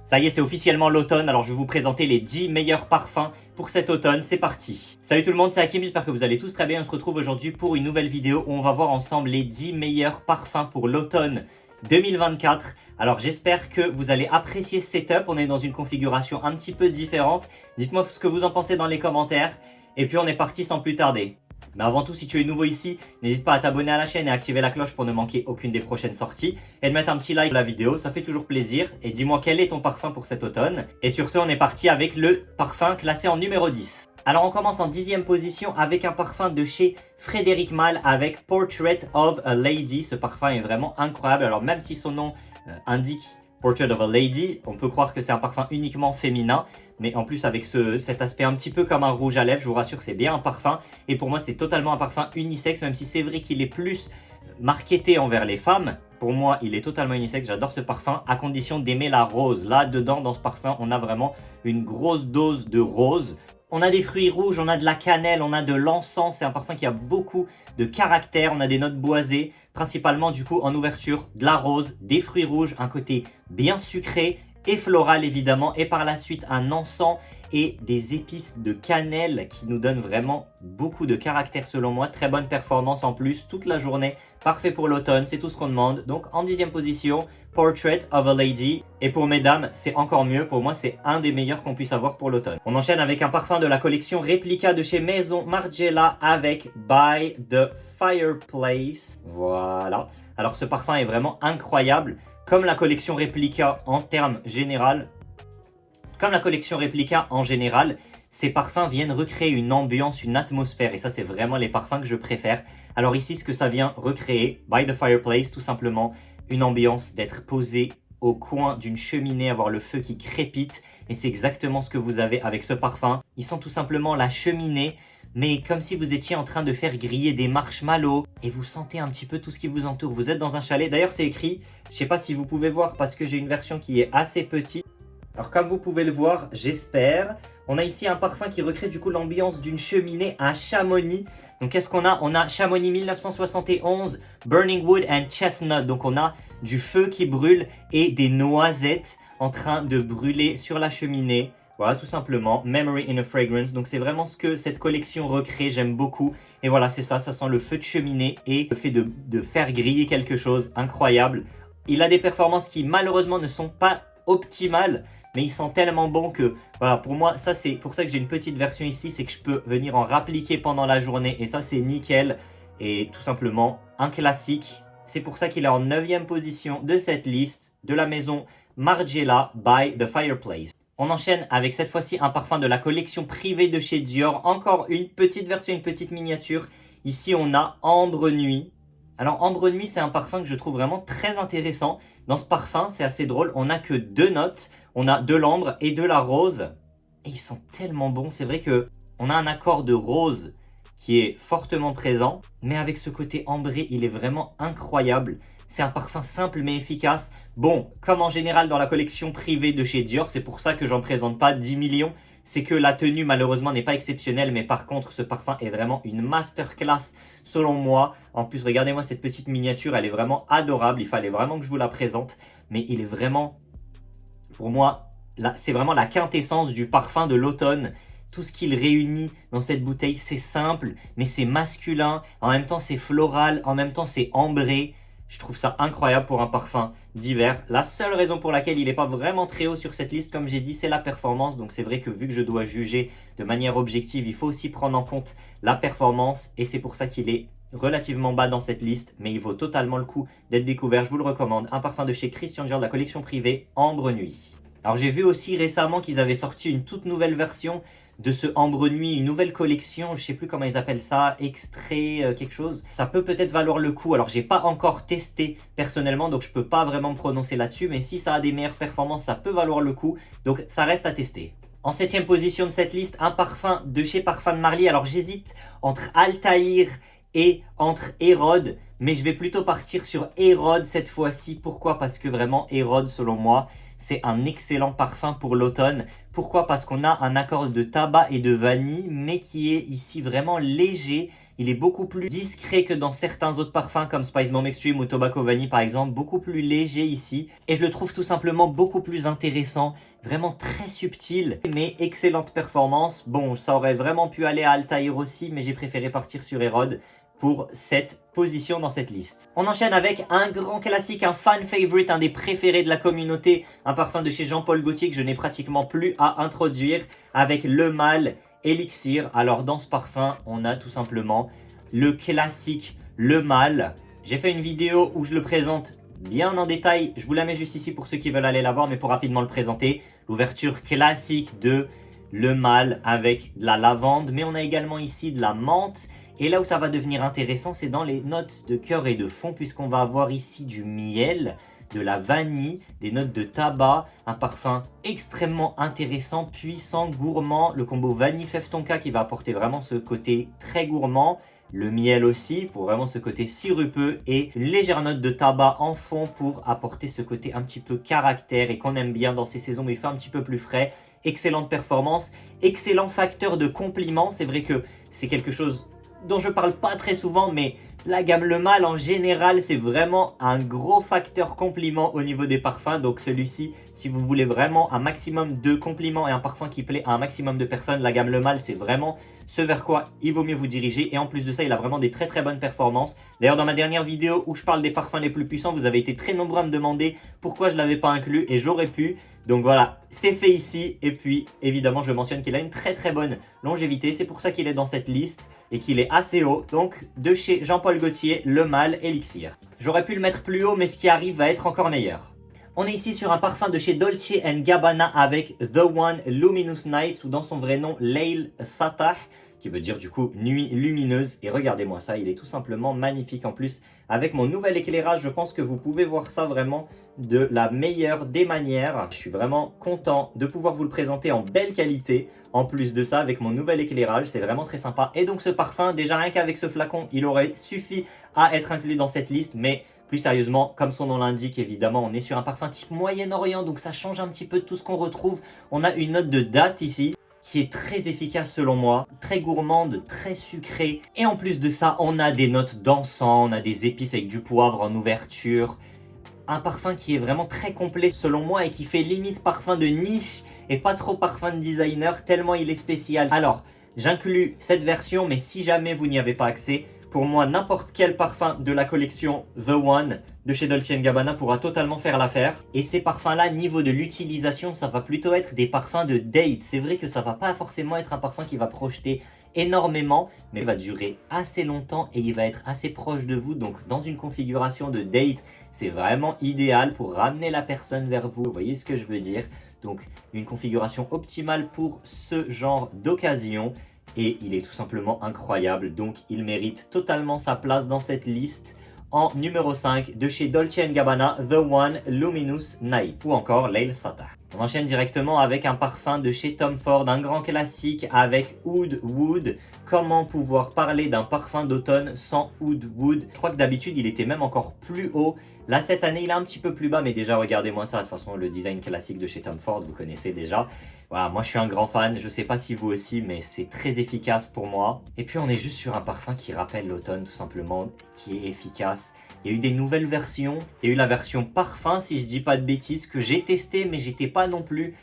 Ça y est, c'est officiellement l'automne, alors je vais vous présenter les 10 meilleurs parfums pour cet automne, c'est parti. Salut tout le monde, c'est Hakim, j'espère que vous allez tous très bien. On se retrouve aujourd'hui pour une nouvelle vidéo où on va voir ensemble les 10 meilleurs parfums pour l'automne 2024. Alors j'espère que vous allez apprécier ce setup, on est dans une configuration un petit peu différente. Dites-moi ce que vous en pensez dans les commentaires. Et puis on est parti sans plus tarder. Mais avant tout, si tu es nouveau ici, n'hésite pas à t'abonner à la chaîne et à activer la cloche pour ne manquer aucune des prochaines sorties. Et de mettre un petit like à la vidéo, ça fait toujours plaisir. Et dis-moi quel est ton parfum pour cet automne. Et sur ce, on est parti avec le parfum classé en numéro 10. Alors on commence en 10e position avec un parfum de chez Frédéric Malle avec Portrait of a Lady. Ce parfum est vraiment incroyable. Alors même si son nom indique Portrait of a Lady, on peut croire que c'est un parfum uniquement féminin. Mais en plus avec cet aspect un petit peu comme un rouge à lèvres, je vous rassure, c'est bien un parfum. Et pour moi, c'est totalement un parfum unisexe, même si c'est vrai qu'il est plus marketé envers les femmes. Pour moi, il est totalement unisexe, j'adore ce parfum, à condition d'aimer la rose. Là, dedans, dans ce parfum, on a vraiment une grosse dose de rose. On a des fruits rouges, on a de la cannelle, on a de l'encens. C'est un parfum qui a beaucoup de caractère. On a des notes boisées, principalement du coup en ouverture, de la rose, des fruits rouges, un côté bien sucré et floral évidemment, et par la suite un encens et des épices de cannelle qui nous donnent vraiment beaucoup de caractère selon moi. Très bonne performance en plus toute la journée, parfait pour l'automne, c'est tout ce qu'on demande. Donc en 10e position, Portrait of a Lady. Et pour mesdames, c'est encore mieux, pour moi c'est un des meilleurs qu'on puisse avoir pour l'automne. On enchaîne avec un parfum de la collection Replica de chez Maison Margiela avec By the Fireplace. Voilà. Alors ce parfum est vraiment incroyable. Comme la collection Replica en général, ces parfums viennent recréer une ambiance, une atmosphère. Et ça, c'est vraiment les parfums que je préfère. Alors ici, ce que ça vient recréer, By the Fireplace, tout simplement, une ambiance d'être posé au coin d'une cheminée, avoir le feu qui crépite. Et c'est exactement ce que vous avez avec ce parfum. Ils sont tout simplement la cheminée, mais comme si vous étiez en train de faire griller des marshmallows et vous sentez un petit peu tout ce qui vous entoure. Vous êtes dans un chalet, d'ailleurs c'est écrit, je sais pas si vous pouvez voir parce que j'ai une version qui est assez petite. Alors comme vous pouvez le voir, j'espère, on a ici un parfum qui recrée du coup l'ambiance d'une cheminée à Chamonix. Donc qu'est-ce qu'on a? On a Chamonix 1971, Burning Wood and Chestnut. Donc on a du feu qui brûle et des noisettes en train de brûler sur la cheminée. Voilà, tout simplement, Memory in a Fragrance. Donc c'est vraiment ce que cette collection recrée, j'aime beaucoup. Et voilà, c'est ça, ça sent le feu de cheminée et le fait de faire griller quelque chose, incroyable. Il a des performances qui malheureusement ne sont pas optimales, mais ils sont tellement bons que, voilà, pour moi, ça c'est pour ça que j'ai une petite version ici, c'est que je peux venir en rappliquer pendant la journée. Et ça c'est nickel, et tout simplement un classique. C'est pour ça qu'il est en 9e position de cette liste de la maison Margiela by the Fireplace. On enchaîne avec cette fois-ci un parfum de la collection privée de chez Dior. Encore une petite version, une petite miniature. Ici, on a Ambre Nuit. Alors, Ambre Nuit, c'est un parfum que je trouve vraiment très intéressant. Dans ce parfum, c'est assez drôle. On n'a que 2 notes. On a de l'ambre et de la rose. Et ils sont tellement bons. C'est vrai que on a un accord de rose qui est fortement présent. Mais avec ce côté ambré, il est vraiment incroyable. C'est un parfum simple mais efficace. Bon, comme en général dans la collection privée de chez Dior, c'est pour ça que j'en présente pas 10 millions. C'est que la tenue malheureusement n'est pas exceptionnelle, mais par contre ce parfum est vraiment une masterclass selon moi. En plus, regardez-moi cette petite miniature, elle est vraiment adorable. Il fallait vraiment que je vous la présente. Mais il est vraiment, pour moi, c'est vraiment la quintessence du parfum de l'automne. Tout ce qu'il réunit dans cette bouteille, c'est simple, mais c'est masculin. En même temps, c'est floral, en même temps, c'est ambré. Je trouve ça incroyable pour un parfum d'hiver. La seule raison pour laquelle il n'est pas vraiment très haut sur cette liste, comme j'ai dit, c'est la performance. Donc c'est vrai que vu que je dois juger de manière objective, il faut aussi prendre en compte la performance. Et c'est pour ça qu'il est relativement bas dans cette liste. Mais il vaut totalement le coup d'être découvert. Je vous le recommande. Un parfum de chez Christian Dior de la collection privée Ambre Nuit. Alors j'ai vu aussi récemment qu'ils avaient sorti une toute nouvelle version de ce Ambre Nuit, une nouvelle collection, je sais plus comment ils appellent ça, extrait, quelque chose. Ça peut peut-être valoir le coup. Alors j'ai pas encore testé personnellement, donc je peux pas vraiment me prononcer là-dessus, mais si ça a des meilleures performances, ça peut valoir le coup. Donc ça reste à tester. En 7e position de cette liste, un parfum de chez Parfum de Marly. Alors j'hésite entre Altaïr et entre Hérode, mais je vais plutôt partir sur Hérode cette fois-ci. Pourquoi? Parce que vraiment Hérode, selon moi, c'est un excellent parfum pour l'automne. Pourquoi? Parce qu'on a un accord de tabac et de vanille, mais qui est ici vraiment léger. Il est beaucoup plus discret que dans certains autres parfums comme Spice Bomb Extreme ou Tobacco Vanille par exemple, beaucoup plus léger ici. Et je le trouve tout simplement beaucoup plus intéressant, vraiment très subtil, mais excellente performance. Bon, ça aurait vraiment pu aller à Altair aussi, mais j'ai préféré partir sur Hérode pour cette position dans cette liste. On enchaîne avec un grand classique, un fan favorite, un des préférés de la communauté, un parfum de chez Jean-Paul Gaultier que je n'ai pratiquement plus à introduire, avec Le Mâle Elixir. Alors dans ce parfum, on a tout simplement le classique Le Mâle. J'ai fait une vidéo où je le présente bien en détail, je vous la mets juste ici pour ceux qui veulent aller la voir, mais pour rapidement le présenter, l'ouverture classique de Le Mâle avec de la lavande, mais on a également ici de la menthe. Et là où ça va devenir intéressant, c'est dans les notes de cœur et de fond, puisqu'on va avoir ici du miel, de la vanille, des notes de tabac, un parfum extrêmement intéressant, puissant, gourmand, le combo vanille fève tonka qui va apporter vraiment ce côté très gourmand, le miel aussi pour vraiment ce côté sirupeux et une légère note de tabac en fond pour apporter ce côté un petit peu caractère et qu'on aime bien dans ces saisons où il fait un petit peu plus frais. Excellente performance, excellent facteur de compliment, c'est vrai que c'est quelque chose dont je parle pas très souvent, mais la gamme Le Mâle en général, c'est vraiment un gros facteur compliment au niveau des parfums. Donc celui-ci, si vous voulez vraiment un maximum de compliments et un parfum qui plaît à un maximum de personnes, la gamme Le Mâle, c'est vraiment ce vers quoi il vaut mieux vous diriger. Et en plus de ça, il a vraiment des très très bonnes performances. D'ailleurs, dans ma dernière vidéo où je parle des parfums les plus puissants, vous avez été très nombreux à me demander pourquoi je ne l'avais pas inclus et j'aurais pu. Donc voilà, c'est fait ici. Et puis, évidemment, je mentionne qu'il a une très très bonne longévité. C'est pour ça qu'il est dans cette liste et qu'il est assez haut. Donc, de chez Jean-Paul Gaultier, Le Mâle Elixir. J'aurais pu le mettre plus haut, mais ce qui arrive va être encore meilleur. On est ici sur un parfum de chez Dolce & Gabbana avec The One Luminous Nights, ou dans son vrai nom, Layl Satah, qui veut dire du coup nuit lumineuse. Et regardez-moi ça, il est tout simplement magnifique en plus. Avec mon nouvel éclairage, je pense que vous pouvez voir ça vraiment de la meilleure des manières. Je suis vraiment content de pouvoir vous le présenter en belle qualité. En plus de ça, avec mon nouvel éclairage, c'est vraiment très sympa. Et donc ce parfum, déjà rien qu'avec ce flacon, il aurait suffi à être inclus dans cette liste. Mais plus sérieusement, comme son nom l'indique, évidemment, on est sur un parfum type Moyen-Orient. Donc ça change un petit peu de tout ce qu'on retrouve. On a une note de date ici, qui est très efficace selon moi, très gourmande, très sucrée. Et en plus de ça, on a des notes d'encens, on a des épices avec du poivre en ouverture. Un parfum qui est vraiment très complet selon moi et qui fait limite parfum de niche et pas trop parfum de designer tellement il est spécial. Alors, j'inclus cette version, mais si jamais vous n'y avez pas accès, pour moi, n'importe quel parfum de la collection The One de chez Dolce & Gabbana pourra totalement faire l'affaire. Et ces parfums-là, niveau de l'utilisation, ça va plutôt être des parfums de date. C'est vrai que ça va pas forcément être un parfum qui va projeter énormément, mais il va durer assez longtemps et il va être assez proche de vous. Donc, dans une configuration de date, c'est vraiment idéal pour ramener la personne vers vous. Vous voyez ce que je veux dire? Donc, une configuration optimale pour ce genre d'occasion. Et il est tout simplement incroyable, donc il mérite totalement sa place dans cette liste en numéro 5 de chez Dolce & Gabbana, The One Luminous Night, ou encore Layl Satah. On enchaîne directement avec un parfum de chez Tom Ford, un grand classique avec Oud Wood. Comment pouvoir parler d'un parfum d'automne sans Oud Wood? Je crois que d'habitude il était même encore plus haut. Là cette année il est un petit peu plus bas, mais déjà regardez-moi ça, de toute façon le design classique de chez Tom Ford vous connaissez déjà. Voilà, moi je suis un grand fan, je sais pas si vous aussi, mais c'est très efficace pour moi. Et puis on est juste sur un parfum qui rappelle l'automne tout simplement, qui est efficace. Il y a eu des nouvelles versions, il y a eu la version parfum si je dis pas de bêtises que j'ai testé, mais j'étais pas non plus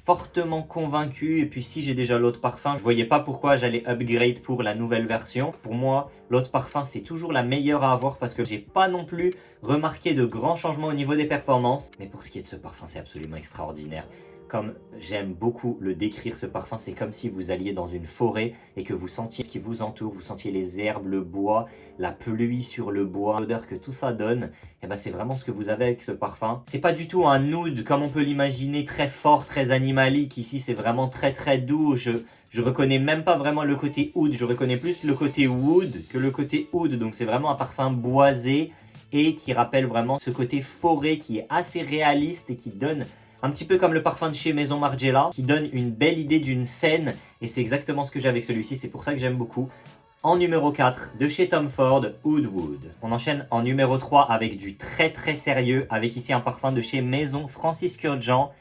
fortement convaincu. Et puis si j'ai déjà l'autre parfum, je voyais pas pourquoi j'allais upgrade pour la nouvelle version. Pour moi, l'autre parfum c'est toujours la meilleure à avoir parce que j'ai pas non plus remarqué de grands changements au niveau des performances. Mais pour ce qui est de ce parfum, c'est absolument extraordinaire. Comme j'aime beaucoup le décrire, ce parfum, c'est comme si vous alliez dans une forêt et que vous sentiez ce qui vous entoure, vous sentiez les herbes, le bois, la pluie sur le bois, l'odeur que tout ça donne. Et ben c'est vraiment ce que vous avez avec ce parfum. C'est pas du tout un oud comme on peut l'imaginer, très fort, très animalique. Ici, c'est vraiment très très doux. Je reconnais même pas vraiment le côté oud, je reconnais plus le côté wood que le côté oud. Donc c'est vraiment un parfum boisé et qui rappelle vraiment ce côté forêt qui est assez réaliste et qui donne un petit peu comme le parfum de chez Maison Margiela, qui donne une belle idée d'une scène, et c'est exactement ce que j'ai avec celui-ci, c'est pour ça que j'aime beaucoup. En numéro 4, de chez Tom Ford, Oud Wood. On enchaîne en numéro 3 avec du très très sérieux, avec ici un parfum de chez Maison Francis Kurkdjian,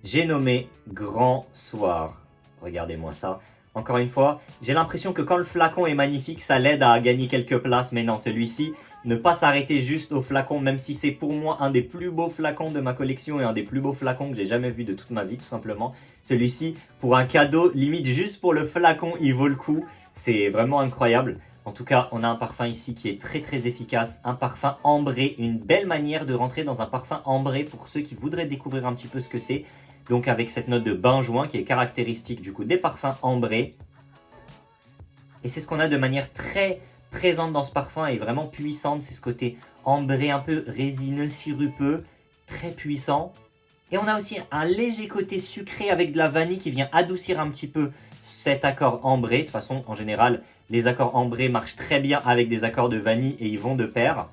j'ai nommé Grand Soir. Regardez-moi ça. Encore une fois, j'ai l'impression que quand le flacon est magnifique, ça l'aide à gagner quelques places. Mais non, celui-ci, ne pas s'arrêter juste au flacon, même si c'est pour moi un des plus beaux flacons de ma collection et un des plus beaux flacons que j'ai jamais vu de toute ma vie, tout simplement. Celui-ci, pour un cadeau, limite juste pour le flacon, il vaut le coup. C'est vraiment incroyable. En tout cas, on a un parfum ici qui est très très efficace, un parfum ambré, une belle manière de rentrer dans un parfum ambré pour ceux qui voudraient découvrir un petit peu ce que c'est. Donc avec cette note de benjoin qui est caractéristique du coup des parfums ambrés. Et c'est ce qu'on a de manière très présente dans ce parfum et vraiment puissante. C'est ce côté ambré, un peu résineux, sirupeux, très puissant. Et on a aussi un léger côté sucré avec de la vanille qui vient adoucir un petit peu cet accord ambré. De toute façon, en général, les accords ambrés marchent très bien avec des accords de vanille et ils vont de pair.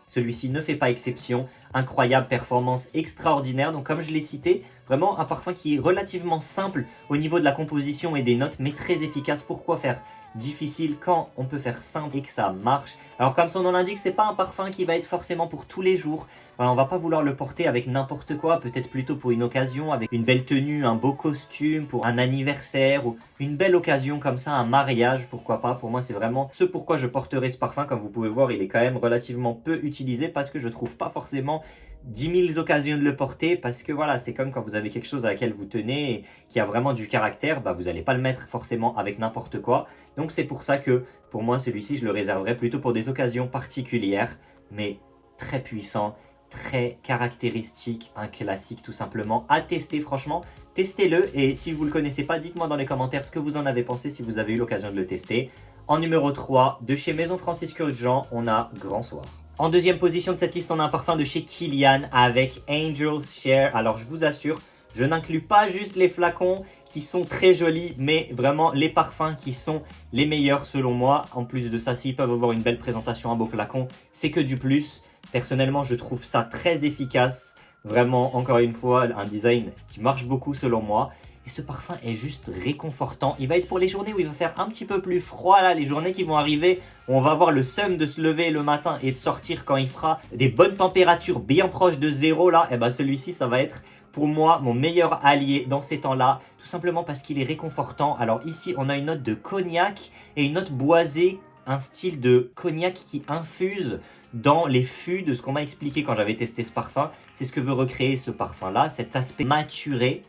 Celui-ci ne fait pas exception. Incroyable performance extraordinaire. Donc comme je l'ai cité, vraiment un parfum qui est relativement simple au niveau de la composition et des notes, mais très efficace. Pourquoi faire difficile quand on peut faire simple et que ça marche? Alors comme son nom l'indique, c'est pas un parfum qui va être forcément pour tous les jours. Alors, on va pas vouloir le porter avec n'importe quoi, peut-être plutôt pour une occasion, avec une belle tenue, un beau costume, pour un anniversaire ou une belle occasion comme ça, un mariage, pourquoi pas. Pour moi, c'est vraiment ce pourquoi je porterai ce parfum. Comme vous pouvez voir, il est quand même relativement peu utilisé parce que je trouve pas forcément 10 000 occasions de le porter, parce que voilà, c'est comme quand vous avez quelque chose à laquelle vous tenez et qui a vraiment du caractère, bah vous n'allez pas le mettre forcément avec n'importe quoi. Donc c'est pour ça que pour moi celui-ci je le réserverai plutôt pour des occasions particulières, mais très puissant, très caractéristique, un classique tout simplement à tester. Franchement, testez-le, et si vous ne le connaissez pas, dites-moi dans les commentaires ce que vous en avez pensé si vous avez eu l'occasion de le tester. En numéro 3, de chez Maison Francis Kurkdjian, on a Grand Soir. En deuxième position de cette liste, on a un parfum de chez Kilian avec Angel's Share. Alors je vous assure, je n'inclus pas juste les flacons qui sont très jolis, mais vraiment les parfums qui sont les meilleurs selon moi. En plus de ça, s'ils peuvent avoir une belle présentation, un beau flacon, c'est que du plus. Personnellement, je trouve ça très efficace. Vraiment, encore une fois, un design qui marche beaucoup selon moi. Et ce parfum est juste réconfortant. Il va être pour les journées où il va faire un petit peu plus froid, là, les journées qui vont arriver, où on va avoir le seum de se lever le matin et de sortir quand il fera des bonnes températures bien proches de zéro, là. Et ben celui-ci, ça va être pour moi mon meilleur allié dans ces temps-là, tout simplement parce qu'il est réconfortant. Alors ici, on a une note de cognac et une note boisée, un style de cognac qui infuse dans les fûts de ce qu'on m'a expliqué quand j'avais testé ce parfum. C'est ce que veut recréer ce parfum-là, cet aspect maturé.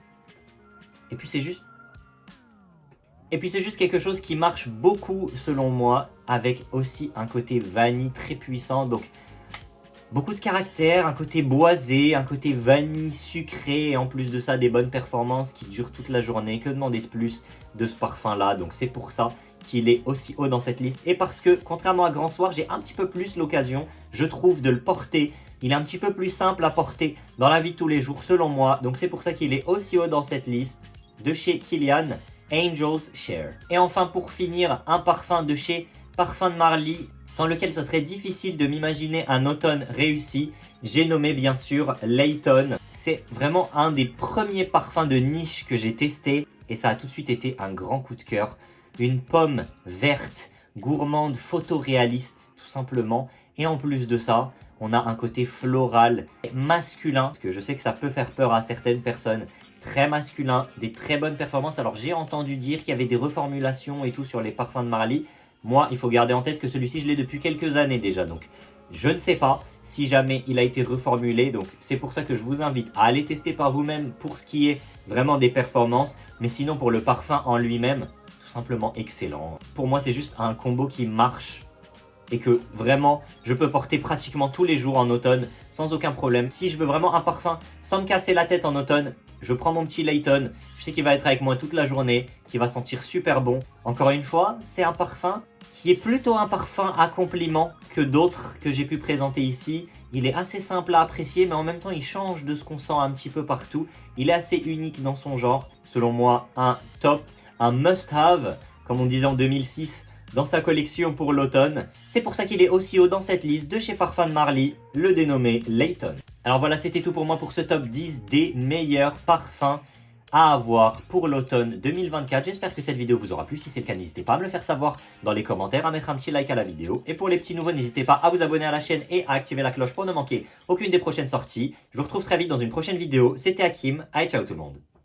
Et puis c'est juste quelque chose qui marche beaucoup selon moi, avec aussi un côté vanille très puissant. Donc beaucoup de caractère, un côté boisé, un côté vanille sucré, et en plus de ça des bonnes performances qui durent toute la journée. Que demander de plus de ce parfum là? Donc c'est pour ça qu'il est aussi haut dans cette liste, et parce que contrairement à Grand Soir, j'ai un petit peu plus l'occasion, je trouve, de le porter. Il est un petit peu plus simple à porter dans la vie de tous les jours selon moi, donc c'est pour ça qu'il est aussi haut dans cette liste. De chez Kilian, Angel's Share. Et enfin, pour finir, un parfum de chez Parfums de Marly, sans lequel ça serait difficile de m'imaginer un automne réussi. J'ai nommé bien sûr Layton. C'est vraiment un des premiers parfums de niche que j'ai testé, et ça a tout de suite été un grand coup de cœur. Une pomme verte, gourmande, photoréaliste tout simplement, et en plus de ça, on a un côté floral, masculin, parce que je sais que ça peut faire peur à certaines personnes. Très masculin, des très bonnes performances. Alors j'ai entendu dire qu'il y avait des reformulations et tout sur les parfums de Marly. Moi, il faut garder en tête que celui-ci, je l'ai depuis quelques années déjà. Donc je ne sais pas si jamais il a été reformulé. Donc c'est pour ça que je vous invite à aller tester par vous-même pour ce qui est vraiment des performances. Mais sinon, pour le parfum en lui-même, tout simplement excellent. Pour moi, c'est juste un combo qui marche et que vraiment je peux porter pratiquement tous les jours en automne sans aucun problème. Si je veux vraiment un parfum sans me casser la tête en automne, je prends mon petit Layton. Je sais qu'il va être avec moi toute la journée, qu'il va sentir super bon. Encore une fois, c'est un parfum qui est plutôt un parfum à compliment que d'autres que j'ai pu présenter ici. Il est assez simple à apprécier, mais en même temps il change de ce qu'on sent un petit peu partout. Il est assez unique dans son genre. Selon moi, un top, un must-have, comme on disait en 2006, dans sa collection pour l'automne. C'est pour ça qu'il est aussi haut dans cette liste de chez Parfums de Marly, le dénommé Layton. Alors voilà, c'était tout pour moi pour ce top 10 des meilleurs parfums à avoir pour l'automne 2024. J'espère que cette vidéo vous aura plu. Si c'est le cas, n'hésitez pas à me le faire savoir dans les commentaires, à mettre un petit like à la vidéo. Et pour les petits nouveaux, n'hésitez pas à vous abonner à la chaîne et à activer la cloche pour ne manquer aucune des prochaines sorties. Je vous retrouve très vite dans une prochaine vidéo. C'était Hakim. Allez, ciao tout le monde.